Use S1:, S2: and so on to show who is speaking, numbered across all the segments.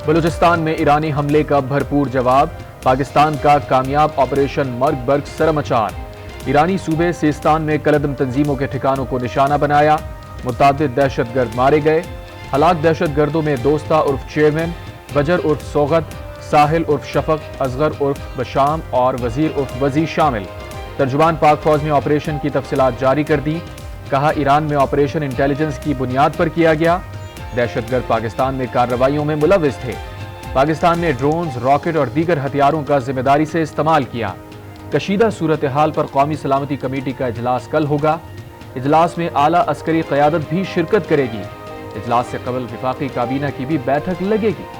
S1: बलूचिस्तान में ईरानी हमले का भरपूर जवाब, पाकिस्तान का कामयाब ऑपरेशन मर्ग सरमचार। ईरानी सूबे सिस्तान में कलदम तंजीमों के ठिकानों को निशाना बनाया, मुतादिद दहशतगर्द मारे गए। हलाक दहशतगर्दों में दोस्ता उर्फ चेयरमैन, बजर उर्फ सोगत, साहिल उर्फ शफक, असगर उर्फ बशाम और वजीर उर्फ वजी शामिल। तर्जुमान पाक फौज ने ऑपरेशन की तफसीलात जारी कर दी। कहा, ईरान में ऑपरेशन इंटेलिजेंस की बुनियाद पर किया गया। दहशतगर्द पाकिस्तान में कार्रवाइयों में मुलविस थे। पाकिस्तान ने ड्रोन्स, रॉकेट और दीगर हथियारों का जिम्मेदारी से इस्तेमाल किया। कशीदा सूरत हाल पर कौमी सलामती कमेटी का इजलास कल होगा। इजलास में आला अस्करी क़यादत भी शिरकत करेगी। इजलास से कबल विफाकी काबीना की भी बैठक लगेगी।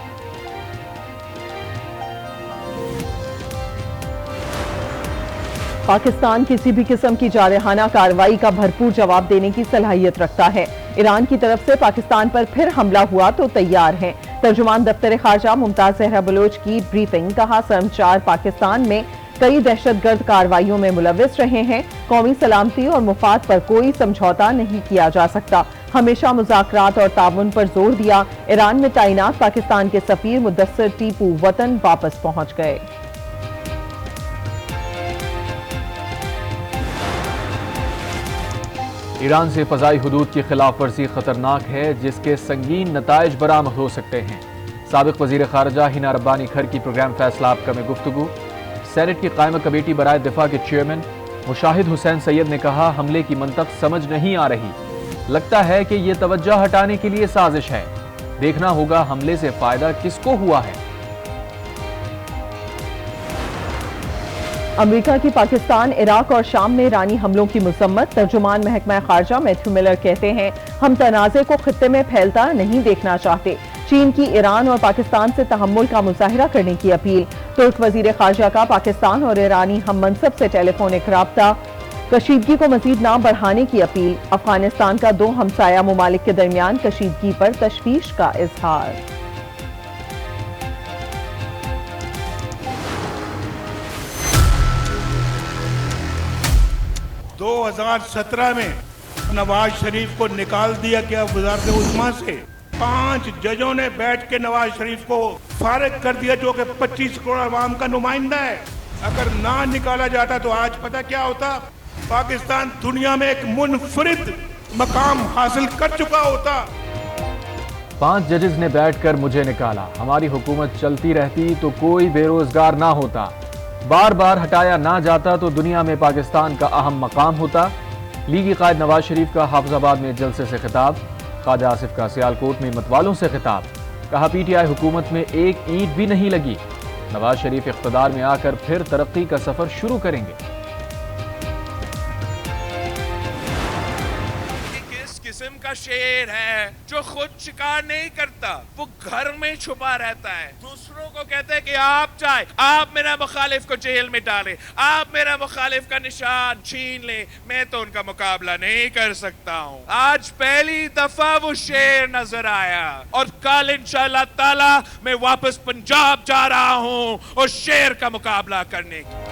S2: पाकिस्तान किसी भी किस्म की जारहाना कार्रवाई का भरपूर जवाब देने की सलाहियत रखता है। ईरान की तरफ से पाकिस्तान पर फिर हमला हुआ तो तैयार है। तर्जुमान दफ्तर खारजा मुमताज जहरा बलोच की ब्रीफिंग। कहा, सरमचार पाकिस्तान में कई दहशतगर्द कार्रवाइयों में मुलविस रहे हैं। कौमी सलामती और मुफाद पर कोई समझौता नहीं किया जा सकता। हमेशा मुज़ाकरात और ताउन पर जोर दिया। ईरान में तैनात पाकिस्तान के सफीर मुदस्सिर टीपू वतन वापस पहुंच गए।
S1: ईरान से फ़ज़ाई हुदूद की खिलाफ वर्जी खतरनाक है, जिसके संगीन नताइज बरामद हो सकते हैं। साबिक़ वज़ीर ख़ारजा हिना रब्बानी खर की प्रोग्राम फैसला आपका में गुफ्तगू। सेनेट की कायमा कमेटी बराए दिफा के चेयरमैन मुशाहिद हुसैन सैयद ने कहा, हमले की मंतक समझ नहीं आ रही। लगता है कि ये तवज्जो हटाने के लिए साजिश है। देखना होगा हमले से फायदा किसको हुआ है।
S2: अमेरिका की पाकिस्तान, इराक और शाम में ईरानी हमलों की मुसम्मत। तर्जुमान महकमा खारजा मैथ्यू मिलर कहते हैं, हम तनाज़े को खित्ते में फैलता नहीं देखना चाहते। चीन की ईरान और पाकिस्तान से तहम्मुल का मुजाहिरा करने की अपील। तुर्क वजीर खारजा का पाकिस्तान और ईरानी हम मनसब से टेलीफोनिक राब्ता। कशीदगी को मजीद ना बढ़ाने की अपील। अफगानिस्तान का दो हमसाया मुमालिक के दरमियान कशीदगी पर तशवीश का इजहार।
S3: 2017 में नवाज शरीफ को निकाल दिया गया वज़ारत उस्मा से। 5 जजों ने बैठ के नवाज शरीफ को फारिग कर दिया, जो कि 25 करोड़ अवाम का नुमाइंदा है। अगर ना निकाला जाता तो आज पता क्या होता, पाकिस्तान दुनिया में एक मुनफरिद मकाम हासिल कर चुका होता।
S1: 5 जजेस ने बैठकर मुझे निकाला। हमारी हुकूमत चलती रहती तो कोई बेरोजगार ना होता। बार बार हटाया ना जाता तो दुनिया में पाकिस्तान का अहम मकाम होता। लीगी कायद नवाज शरीफ का हाफिजाबाद में जलसे से खिताब। ख्वाजा आसिफ का सियालकोट में मतवालों से खिताब। कहा, पीटीआई हुकूमत में एक ईंट भी नहीं लगी। नवाज शरीफ इख्तिदार में आकर फिर तरक्की का सफर शुरू करेंगे।
S4: किस्म का शेर है जो खुद शिकार नहीं करता, वो घर में छुपा रहता है, दूसरों को कहता है कि आप चाहे आप मेरा मुखालिफ को जेल में डालें, आप मेरा मुखालिफ का निशान छीन ले, मैं तो उनका मुकाबला नहीं कर सकता हूँ। आज पहली दफा वो शेर नजर आया और कल इंशाअल्लाह ताला मैं वापस पंजाब जा रहा हूँ उस शेर का मुकाबला करने की।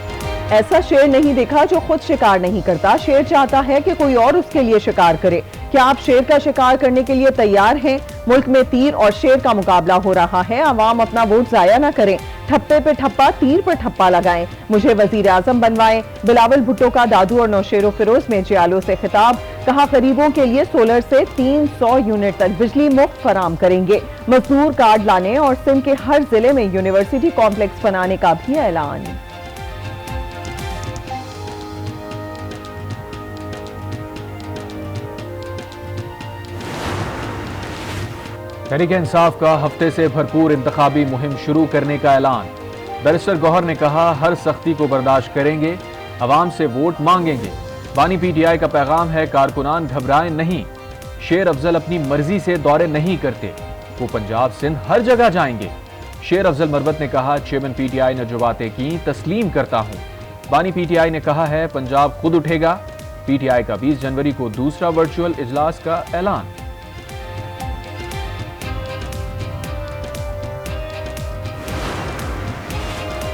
S2: ऐसा शेर नहीं देखा जो खुद शिकार नहीं करता। शेर चाहता है कि कोई और उसके लिए शिकार करे। क्या आप शेर का शिकार करने के लिए तैयार हैं? मुल्क में तीर और शेर का मुकाबला हो रहा है। आवाम अपना वोट जाया ना करें। ठप्पे पे ठप्पा, तीर पर ठप्पा लगाएं। मुझे वजीर आजम बनवाएं। बिलावल भुट्टो का दादू और नौशेरो फिरोज में जियालो से खिताब। कहा, गरीबों के लिए सोलर से 300 यूनिट तक बिजली मुफ्त फराम करेंगे। मजदूर कार्ड लाने और सिंध के हर जिले में यूनिवर्सिटी कॉम्प्लेक्स बनाने का भी ऐलान।
S1: तहरीक इंसाफ का हफ्ते से भरपूर इंतखाबी मुहिम शुरू करने का ऐलान। बैरिस्टर गौहर ने कहा, हर सख्ती को बर्दाश्त करेंगे, अवाम से वोट मांगेंगे। बानी पीटीआई का पैगाम है, कारकुनान घबराएं नहीं। शेर अफजल अपनी मर्जी से दौरे नहीं करते, वो पंजाब सिंध हर जगह जाएंगे। शेर अफजल मरवत ने कहा, चेयरमैन पीटीआई ने जो बातें की तस्लीम करता हूं। बानी पीटीआई ने कहा है, पंजाब खुद उठेगा। पीटीआई का 20 जनवरी को दूसरा वर्चुअल इजलास का ऐलान।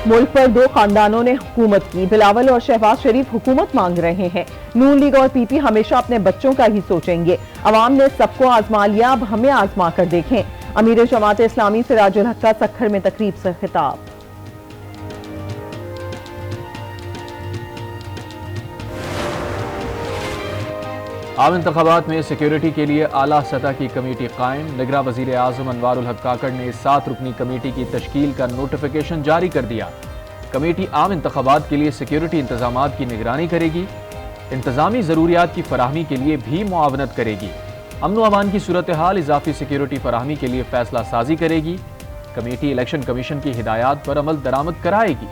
S2: मुल्क पर 2 खानदानों ने हुकूमत की। बिलावल और शहबाज शरीफ हुकूमत मांग रहे हैं। नून लीग और पीपी हमेशा अपने बच्चों का ही सोचेंगे। अवाम ने सबको आजमा लिया, अब हमें आजमा कर देखें। अमीर जमात इस्लामी सिराजुल हक का सक्खर में तकरीब से खिताब।
S1: आम इंतखाबात में सिक्योरिटी के लिए आला सतह की कमेटी कायम। निगरान वजीर आजम अनवारुल हक काकड़ ने 7 रुकनी कमेटी की तश्कील का नोटिफिकेशन जारी कर दिया। कमेटी आम इंतखाबात के लिए सिक्योरिटी इंतजामात की निगरानी करेगी, इंतजामी ज़रूरियात की फराहमी के लिए भी मुआवनत करेगी, अमन अमान की सूरत हाल, इजाफी सिक्योरिटी फराहमी के लिए फैसला साजी करेगी। कमेटी इलेक्शन कमीशन की हिदायत पर अमल दरामद कराएगी।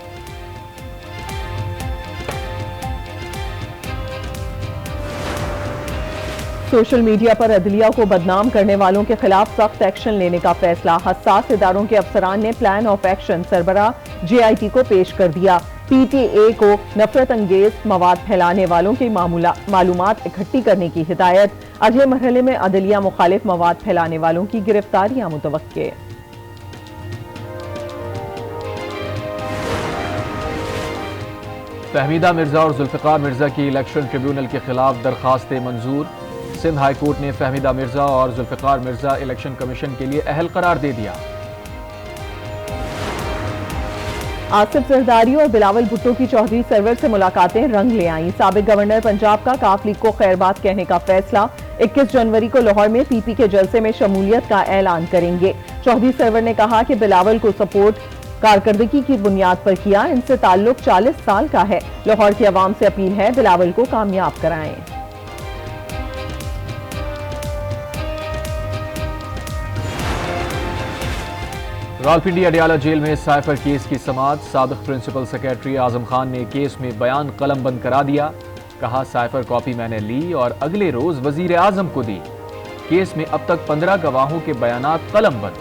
S2: सोशल मीडिया पर अदलिया को बदनाम करने वालों के खिलाफ सख्त एक्शन लेने का फैसला। हसास इदारों के अफसरान ने प्लान ऑफ एक्शन सरबराह JIT को पेश कर दिया। PTA को नफरत अंगेज मवाद फैलाने वालों की मालूमात इकट्ठी करने की हिदायत। अगले मरहले में अदलिया मुखालिफ मवाद फैलाने वालों की गिरफ्तारियां मुतवक्के।
S1: फहमीदा मिर्जा और जुल्फिकार मिर्जा की इलेक्शन ट्रिब्यूनल के खिलाफ दरखास्तें मंजूर। सिंध हाई कोर्ट ने फहमीदा मिर्जा और जुल्फिकार मिर्जा इलेक्शन कमीशन के लिए अहल करार दे दिया।
S2: आसिफ जरदारी और बिलावल भुट्टो की चौधरी सरवर से मुलाकातें रंग ले आईं। साबिक गवर्नर पंजाब का काफ लीग को खैरबात कहने का फैसला। 21 जनवरी को लाहौर में PP के जलसे में शमूलियत का ऐलान करेंगे। चौधरी सरवर ने कहा कि बिलावल को सपोर्ट कारकर्दगी की बुनियाद पर किया, इनसे ताल्लुक 40 साल का है। लाहौर की आवाम से अपील है बिलावल को कामयाब कराएं।
S1: रावलपिंडी अडियाला जेल में साइफर केस की समाअत। साबिक प्रिंसिपल सेक्रेटरी आजम खान ने केस में बयान कलम बंद करा दिया। कहा, साइफर कॉपी मैंने ली और अगले रोज वजीर आजम को दी। केस में अब तक 15 गवाहों के बयानात कलम बंद।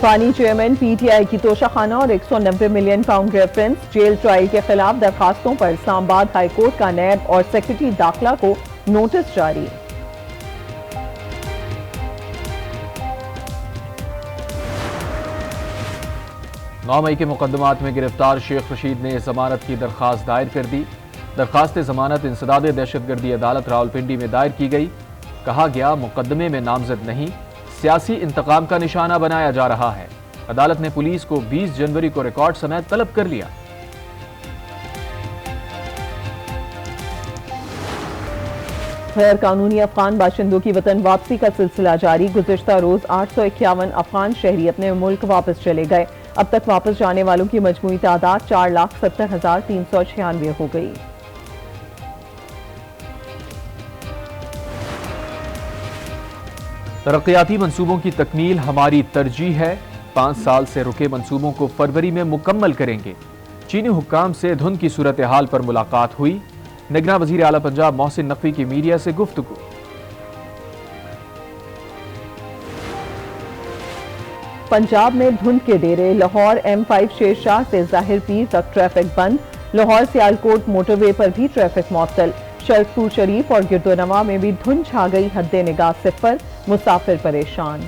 S2: पानी चेयरमैन PTI की तोशाखाना और 190 million pound reference jail trial के खिलाफ दरखास्तों पर इस्लामाबाद हाई कोर्ट का नैब और सेक्रेटरी दाखिला को नोटिस जारी।
S1: 9 मई के मुकदमात में गिरफ्तार शेख रशीद ने जमानत की दरखास्त दायर कर दी। दरखास्त जमानत इंसदाद दहशतगर्दी अदालत रावलपिंडी में दायर की गई। कहा गया, मुकदमे में नामजद नहीं, सियासी इंतकाम का निशाना बनाया जा रहा है। अदालत ने पुलिस को 20 जनवरी को रिकॉर्ड समेत तलब कर लिया।
S2: गैर कानूनी अफगान बाशिंदों की वतन वापसी का सिलसिला जारी। गुज़िश्ता रोज 851 अफगान शहरी अपने मुल्क वापस चले गए। अब तक वापस जाने वालों की मजमूई तादाद 4,70,396 हो गई।
S1: तरक्याती मंसूबों की तकमील हमारी तरजीह है। 5 साल से रुके मंसूबों को फरवरी में मुकम्मल करेंगे। चीनी हुक्काम से धुंध की सूरत हाल पर मुलाकात हुई। निगरान वजीर आला पंजाब मोहसिन नकवी की मीडिया से गुफ्तगू।
S2: पंजाब में धुंध के डेरे। लाहौर M5 शेरशाह से जाहिर पीर तक ट्रैफिक बंद। लाहौर सियालकोट मोटरवे पर भी ट्रैफिक मुअत्तल। शरफपुर शरीफ और गिरदोनवा में भी धुंध छा गई, हद्दे निगाह सिफर, मुसाफिर परेशान।